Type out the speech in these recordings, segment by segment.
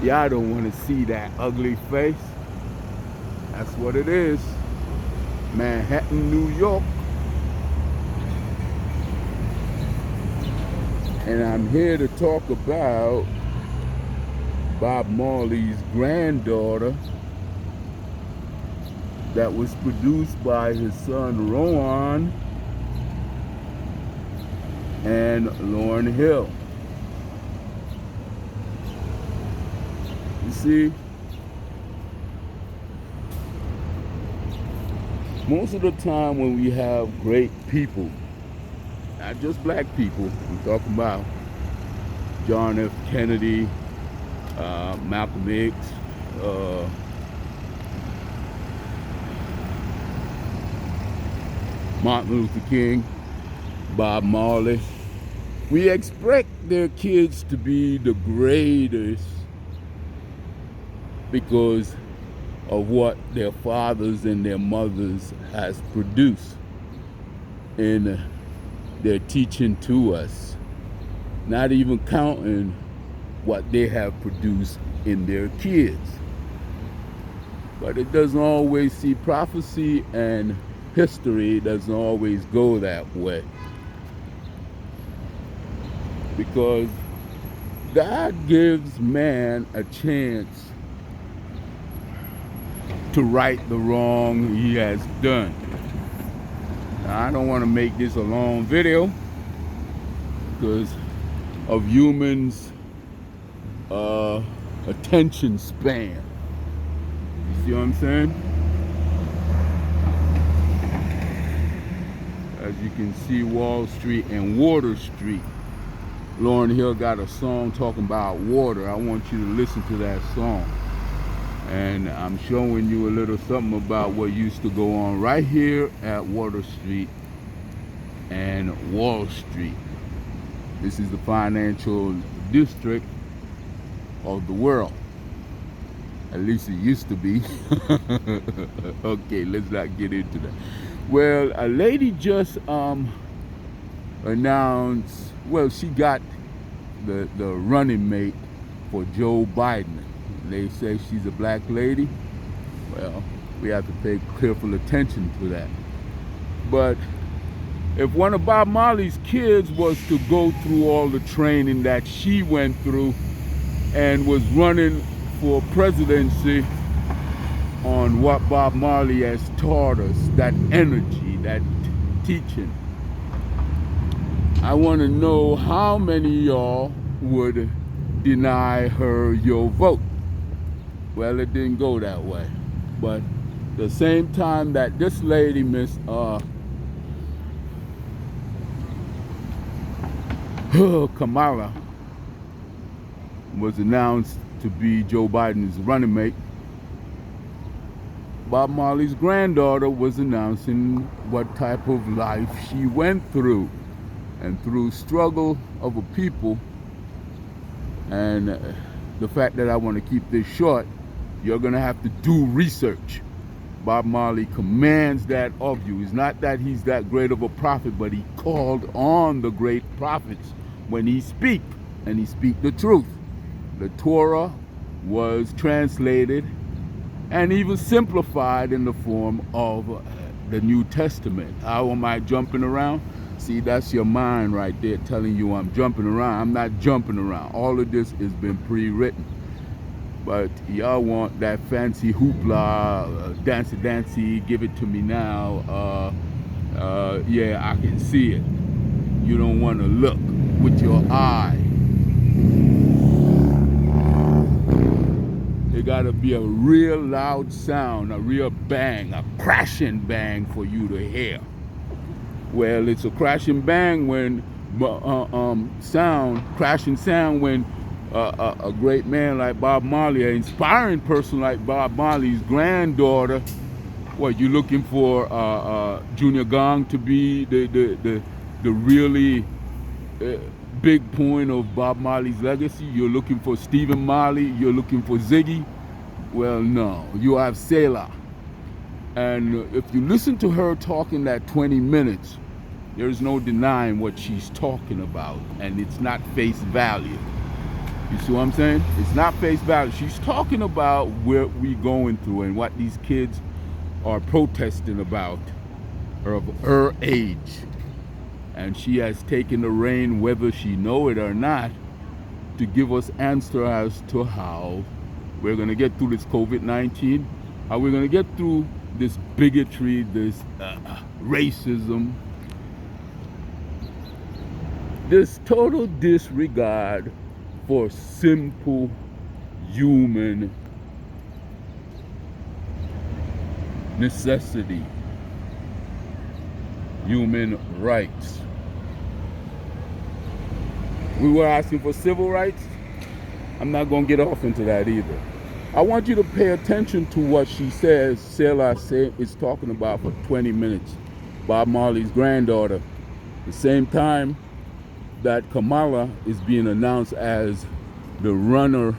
Y'all don't want to see that ugly face. That's what it is. Manhattan, New York. And I'm here to talk about Bob Marley's granddaughter that was produced by his son Rowan and Lauryn Hill. You see, most of the time when we have great people, not just black people, I'm talking about John F. Kennedy, Malcolm X, Martin Luther King, Bob Marley. We expect their kids to be the greatest because of what their fathers and their mothers has produced in their teaching to us, not even counting what they have produced in their kids. But it doesn't always see prophecy and history doesn't always go that way, because God gives man a chance to right the wrong he has done. Now, I don't want to make this a long video because of humans' attention span. You see what I'm saying? As you can see, Wall Street and Water Street. Lauryn Hill got a song talking about water. I want you to listen to that song. And I'm showing you a little something about what used to go on right here at Water Street and Wall Street. This is the financial district of the world. At least it used to be. Okay, let's not get into that. Well, a lady just announced, well, she got the running mate for Joe Biden. They say she's a black lady. Well, we have to pay careful attention to that. But if one of Bob Marley's kids was to go through all the training that she went through and was running for presidency on what Bob Marley has taught us, that energy, that teaching, I want to know how many of y'all would deny her your vote. Well, it didn't go that way. But the same time that this lady, Miss Kamala, was announced to be Joe Biden's running mate, Bob Marley's granddaughter was announcing what type of life she went through, and through struggle of a people. And the fact that I want to keep this short, you're going to have to do research. Bob Marley commands that of you. It's not that he's that great of a prophet, but he called on the great prophets when he speak, and he speak the truth. The Torah was translated and even simplified in the form of the New Testament. How am I jumping around? See, that's your mind right there telling you I'm jumping around. I'm not jumping around. All of this has been pre-written. But y'all want that fancy hoopla, dancy, give it to me now. Yeah, I can see it. You don't want to look with your eye. It got to be a real loud sound, a real bang, a crashing bang for you to hear. Well, it's a crashing bang when crashing sound when a great man like Bob Marley, an inspiring person like Bob Marley's granddaughter. What, you looking for Junior Gong to be the really big point of Bob Marley's legacy? You're looking for Stephen Marley? You're looking for Ziggy? Well, no. You have Salah. And if you listen to her talking that 20 minutes, there's no denying what she's talking about, and it's not face value. You see what I'm saying? It's not face value. She's talking about what we going through and what these kids are protesting about of her age. And she has taken the reign, whether she know it or not, to give us answer as to how we're going to get through this COVID-19, how we're going to get through this bigotry, this racism, this total disregard for simple human necessity, human rights. We were asking for civil rights. I'm not going to get off into that either. I want you to pay attention to what she says. Salah is talking about for 20 minutes. Bob Marley's granddaughter. The same time that Kamala is being announced as the runner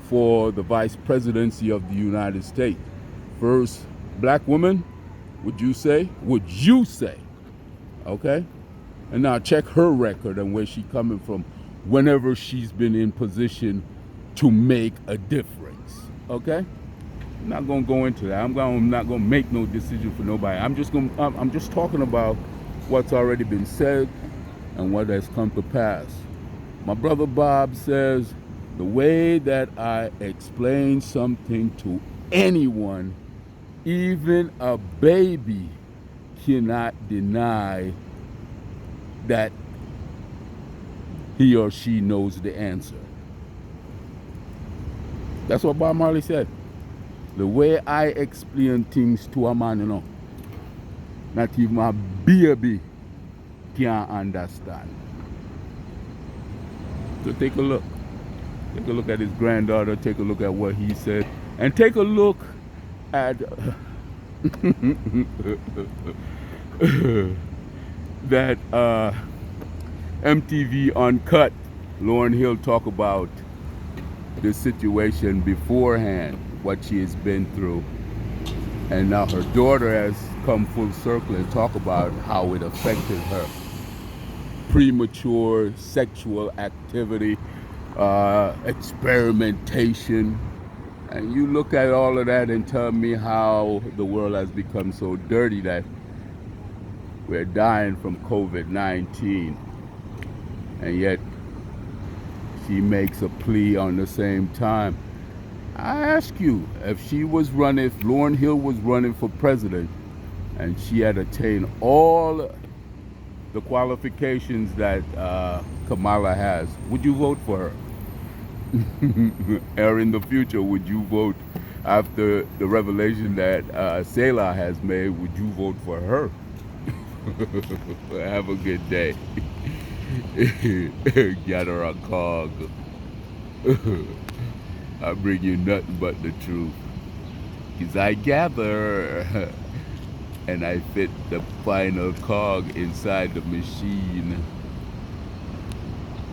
for the vice presidency of the United States. First black woman, would you say? Would you say? Okay? And now check her record and where she's coming from whenever she's been in position to make a difference. Okay? I'm not going to go into that. I'm not going to make no decision for nobody. I'm just talking about what's already been said and what has come to pass. My brother Bob says, the way that I explain something to anyone, even a baby, cannot deny that he or she knows the answer. That's what Bob Marley said. The way I explain things to a man, not even a baby can't understand. So take a look. Take a look at his granddaughter. Take a look at what he said. And take a look at that MTV Uncut. Lauryn Hill talk about this situation beforehand, what she has been through. And now her daughter has come full circle and talk about how it affected her. Premature sexual activity, experimentation. And you look at all of that and tell me how the world has become so dirty that we're dying from COVID-19. And yet she makes a plea on the same time. I ask you, if Lauryn Hill was running for president and she had attained all the qualifications that Kamala has, would you vote for her? Or in the future, would you vote after the revelation that Salah has made, would you vote for her? Have a good day. Gather a cog. I bring you nothing but the truth. 'Cause I gather and I fit the final cog inside the machine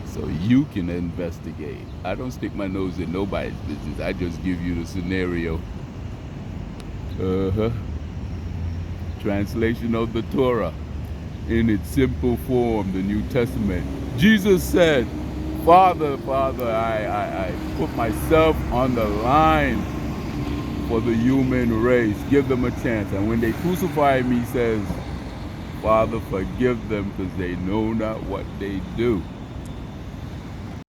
so you can investigate. I don't stick my nose in nobody's business. I just give you the scenario. Translation of the Torah in its simple form, the New Testament. Jesus said, Father, I put myself on the line for the human race. Give them a chance. And when they crucify me, he says, Father, forgive them because they know not what they do.